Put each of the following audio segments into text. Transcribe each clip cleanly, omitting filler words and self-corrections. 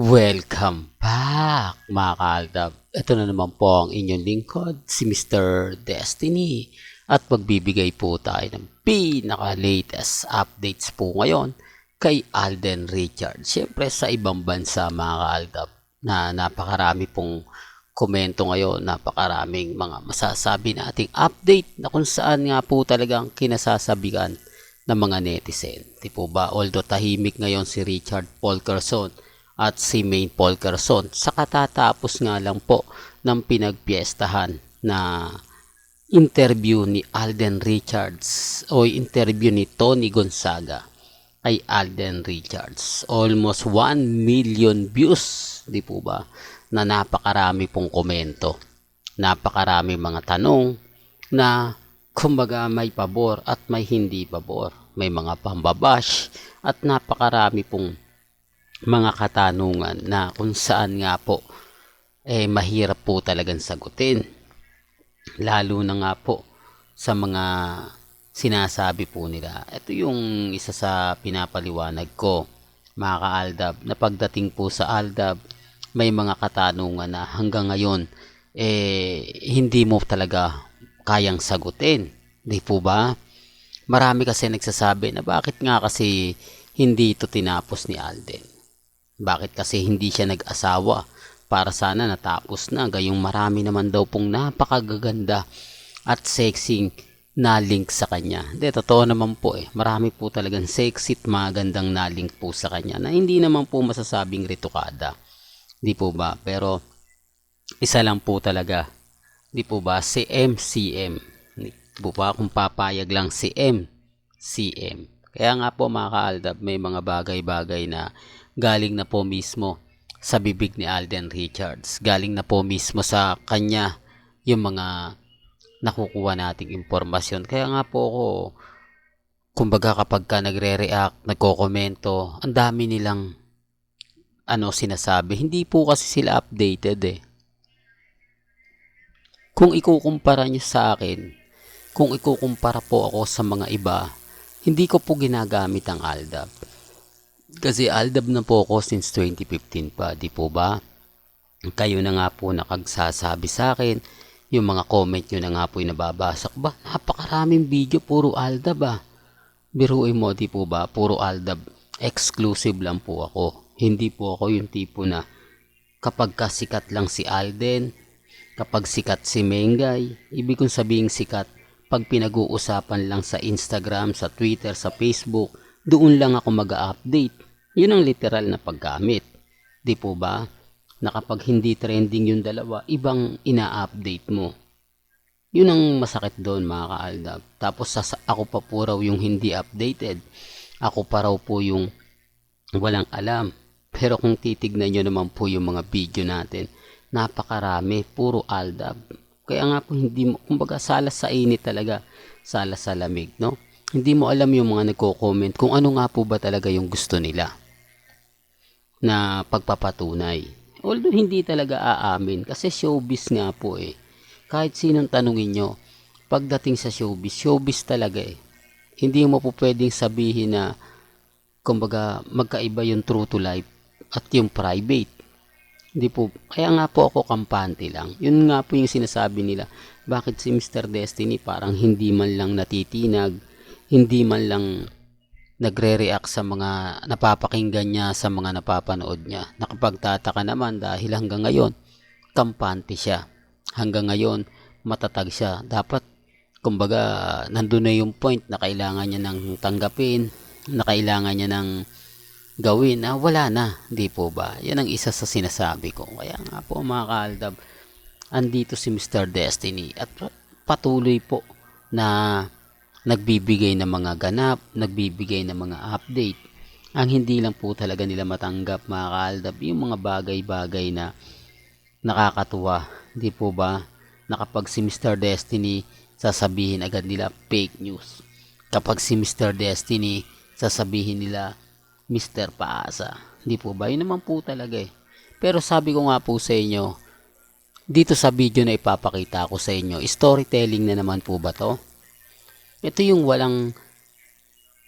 Welcome back mga kaaldab. Ito na naman po ang inyong lingkod, si Mr. Destiny. At magbibigay po tayo ng pinaka-latest updates po ngayon kay Alden Richards. Siyempre sa ibang bansa mga kaaldab na napakarami pong komento ngayon, napakaraming mga masasabi nating update na kung saan nga po talagang kinasasabihan ng mga netizen. Di po ba? Although tahimik ngayon si Richard Polkerson at si Maine Polkerson sa katatapos nga lang po ng pinagpiestahan na interview ni Alden Richards o interview ni Tony Gonzaga kay Alden Richards. Almost 1 million views, di po ba? Na napakarami pong komento, napakarami mga tanong na kumbaga may pabor at may hindi pabor, may mga pambabash at napakarami pong mga katanungan na kung saan nga po mahirap po talagang sagutin, lalo na nga po sa mga sinasabi po nila. Ito yung isa sa pinapaliwanag ko mga kaaldab, na pagdating po sa aldab may mga katanungan na hanggang ngayon hindi mo talaga kayang sagutin, di po ba? Marami kasi nagsasabi na bakit nga kasi hindi ito tinapos ni Alden. Bakit kasi hindi siya nag-asawa? Para sana natapos na. Gayong marami naman daw pong napakagaganda at sexy na-link sa kanya. Hindi, totoo naman po Marami po talagang sexy at magandang na-link po sa kanya na hindi naman po masasabing retokada. Di po ba? Pero isa lang po talaga. Di po ba? Si MCM. Di po ba? Kung papayag lang si MCM. Kaya nga po mga kaaldab, may mga bagay-bagay na galing na po mismo sa bibig ni Alden Richards. Galing na po mismo sa kanya yung mga nakukuha nating impormasyon. Kaya nga po ako, kumbaga kapag ka nagre-react, nagko-komento, ang dami nilang sinasabi. Hindi po kasi sila updated Kung ikukumpara niyo sa akin, kung ikukumpara po ako sa mga iba, hindi ko po ginagamit ang aldab. Kasi aldab na po ako since 2015 pa, di po ba? Kayo na nga po nakagsasabi sa akin, yung mga comment nyo na nga po yung nababasa ko ba? Napakaraming video, puro aldab Biruin mo, di po ba? Puro aldab. Exclusive lang po ako. Hindi po ako yung tipo na kapag kasikat lang si Alden, kapag sikat si Mengay, ibig kong sabihin sikat, pag pinag-uusapan lang sa Instagram, sa Twitter, sa Facebook, doon lang ako mag-update. Yun ang literal na paggamit. Di po ba? Na kapag hindi trending yung dalawa, ibang ina-update mo. Yun ang masakit doon mga kaaldab. Tapos ako pa po raw yung hindi updated. Ako pa raw po yung walang alam. Pero kung titignan nyo naman po yung mga video natin, napakarami, puro aldab. Kaya nga po hindi mo, kumbaga salas sa init talaga, salas sa lamig, no? Hindi mo alam yung mga nagko-comment kung ano nga po ba talaga yung gusto nila na pagpapatunay. Although hindi talaga aamin kasi showbiz nga po Kahit sinong tanungin nyo, pagdating sa showbiz, showbiz talaga Hindi mo po pwedeng sabihin na kumbaga magkaiba yung true to life at yung private. Hindi po, kaya nga po ako kampante lang. Yun nga po yung sinasabi nila. Bakit si Mr. Destiny parang hindi man lang natitinag, hindi man lang nagre-react sa mga napapakinggan niya, sa mga napapanood niya. Nakapagtataka naman dahil hanggang ngayon, kampante siya. Hanggang ngayon, matatag siya. Dapat, kumbaga, nandun na yung point na kailangan niya ng tanggapin, na kailangan niya ng gawin, wala na, di po ba? Yan ang isa sa sinasabi ko. Kaya nga po mga kaaldab, andito si Mr. Destiny at patuloy po na nagbibigay ng mga ganap, nagbibigay ng mga update. Ang hindi lang po talaga nila matanggap mga kaaldab, yung mga bagay-bagay na nakakatuwa, di po ba? Na kapag si Mr. Destiny, sasabihin agad nila fake news. Kapag si Mr. Destiny, sasabihin nila Mr. Paasa. Di po ba? Yun naman po talaga Pero sabi ko nga po sa inyo, dito sa video na ipapakita ko sa inyo, storytelling na naman po ba to? Ito yung walang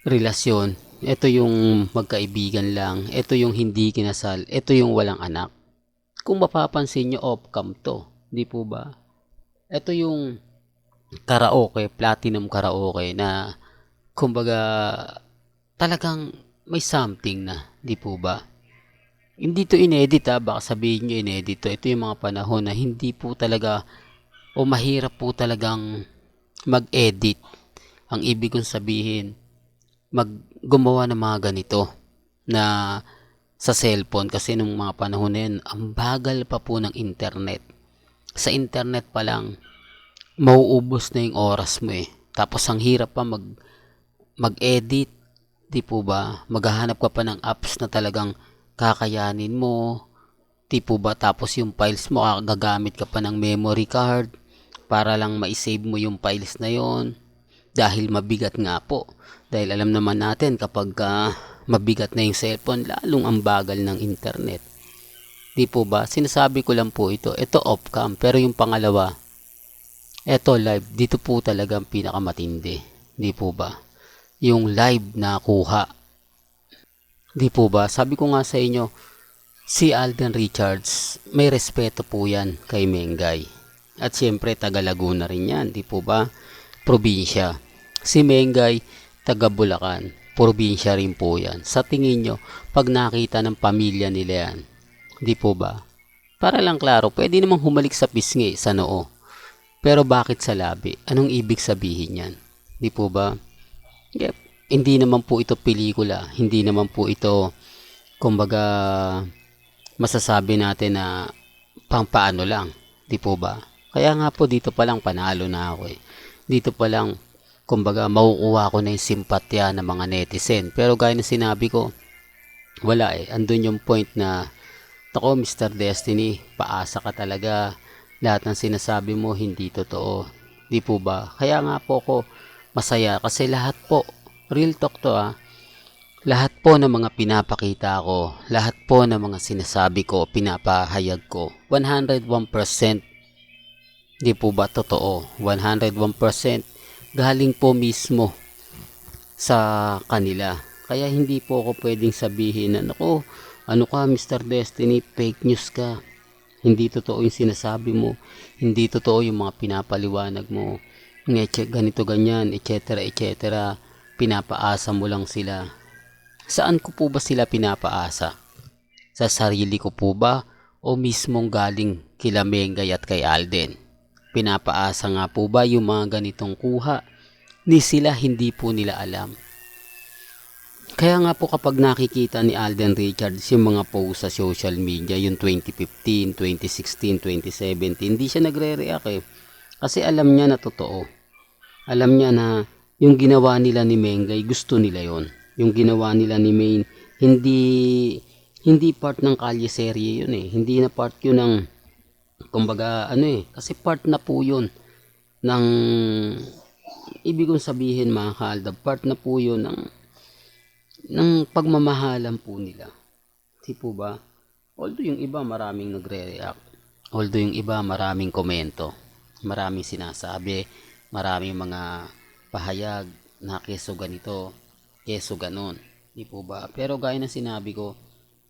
relasyon ito yung magkaibigan lang, ito yung hindi kinasal, ito yung walang anak. Kung mapapansin nyo, off-cam to, di po ba? Ito yung karaoke, platinum karaoke na kumbaga talagang may something na, di po ba? Hindi to inedit baka sabihin nyo inedit to. Ito yung mga panahon na hindi po talaga o mahirap po talagang mag-edit. Ang ibig kong sabihin, gumawa ng mga ganito na sa cellphone kasi nung mga panahon na yun, ang bagal pa po ng internet. Sa internet pa lang, mauubos na yung oras mo eh. Tapos ang hirap pa mag-edit, di po ba? Maghahanap ka pa ng apps na talagang kakayanin mo, di po ba? Tapos yung files mo, gagamit ka pa ng memory card para lang ma-save mo yung files na yon. Dahil mabigat nga po. Dahil alam naman natin kapag mabigat na yung cellphone, lalong ang bagal ng internet. Di po ba? Sinasabi ko lang po ito. Ito off-cam. Pero yung pangalawa, ito live. Dito po talaga ang pinakamatindi. Di po ba? Yung live na kuha. Di po ba? Sabi ko nga sa inyo, si Alden Richards, may respeto po yan kay Mengay. At siyempre, taga Laguna rin yan. Di po ba? Probinsya. Si Mengay, taga Bulacan. Probinsya rin po yan. Sa tingin nyo, pag nakita ng pamilya nila yan, di po ba? Para lang klaro, pwede namang humalik sa pisngi, sa noo. Pero bakit sa labi? Anong ibig sabihin yan? Di po ba? Yep. Hindi naman po ito pelikula. Hindi naman po ito, kumbaga, masasabi natin na paano lang. Di po ba? Kaya nga po dito pa lang panalo na ako eh. Dito pa lang, kumbaga, makukuha ko na yung simpatya ng mga netizen. Pero gaya na sinabi ko, wala eh. Andun yung point na, ako, Mr. Destiny, paasa ka talaga. Lahat ng sinasabi mo, hindi totoo. Di po ba? Kaya nga po ako masaya kasi lahat po, real talk to lahat po ng mga pinapakita ko, lahat po ng mga sinasabi ko, pinapahayag ko, 101% di po ba totoo? 101% galing po mismo sa kanila. Kaya hindi po ako pwedeng sabihin na, naku, ano ka Mr. Destiny, fake news ka. Hindi totoo yung sinasabi mo. Hindi totoo yung mga pinapaliwanag mo. Ganito ganyan, etc. etc. Pinapaasa mo lang sila. Saan ko po ba sila pinapaasa? Sa sarili ko po ba? O mismong galing kila Mengay at kay Alden? Pinapaasa nga po ba yung mga ganitong kuha? Hindi po nila alam. Kaya nga po kapag nakikita ni Alden Richards yung mga post sa social media, yung 2015, 2016, 2017, hindi siya nagre-react eh. Kasi alam niya na totoo. Alam niya na yung ginawa nila ni Mengay, gusto nila yon. Yung ginawa nila ni Maine, hindi part ng kalye serye yun eh. Hindi na part yun ng, kumbaga kasi part na po yun ng, ibig kong sabihin mga kaaldab, part na po yun ng pagmamahalan po nila. Di po ba? Although yung iba maraming nagre-react. Although yung iba maraming komento. Maraming sinasabi. Maraming mga pahayag na keso ganito, keso ganon. Di po ba? Pero gaya na sinabi ko,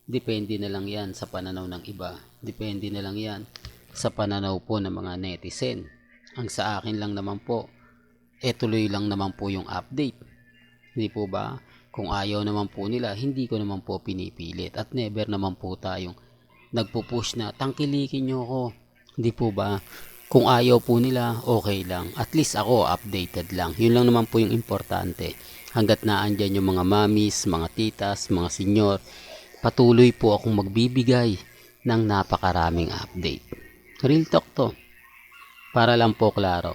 depende na lang yan sa pananaw ng iba. Depende na lang yan sa pananaw po ng mga netizen. Ang sa akin lang naman po, tuloy lang naman po yung update. Di po ba? Kung ayaw naman po nila, hindi ko naman po pinipilit. At never naman po tayong nagpo-push na tangkilikin nyo ako. Di po ba? Kung ayaw po nila, okay lang. At least ako, updated lang. Yun lang naman po yung importante. Hanggat naandyan yung mga mamis, mga titas, mga senyor, patuloy po akong magbibigay ng napakaraming update. Real talk to. Para lang po klaro.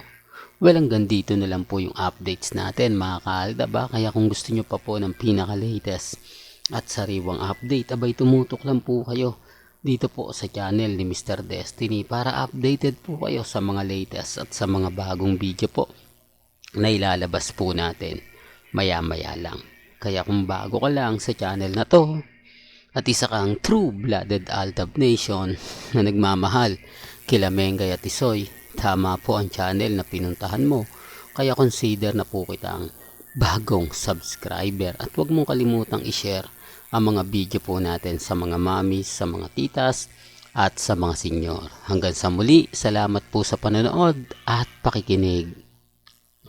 Well, hanggang dito na lang po yung updates natin mga kaalda ba? Kaya kung gusto nyo pa po ng pinaka-latest at sariwang update, abay tumutok lang po kayo dito po sa channel ni Mr. Destiny para updated po kayo sa mga latest at sa mga bagong video po na ilalabas po natin maya-maya lang. Kaya kung bago ka lang sa channel na to at isa kang true-blooded Aldab Nation na nagmamahal kila Mengay at Isoy, tama po ang channel na pinuntahan mo. Kaya consider na po kitang bagong subscriber. At huwag mong kalimutang i-share ang mga video po natin sa mga mommies, sa mga titas, at sa mga senyor. Hanggang sa muli, salamat po sa panonood at pakikinig.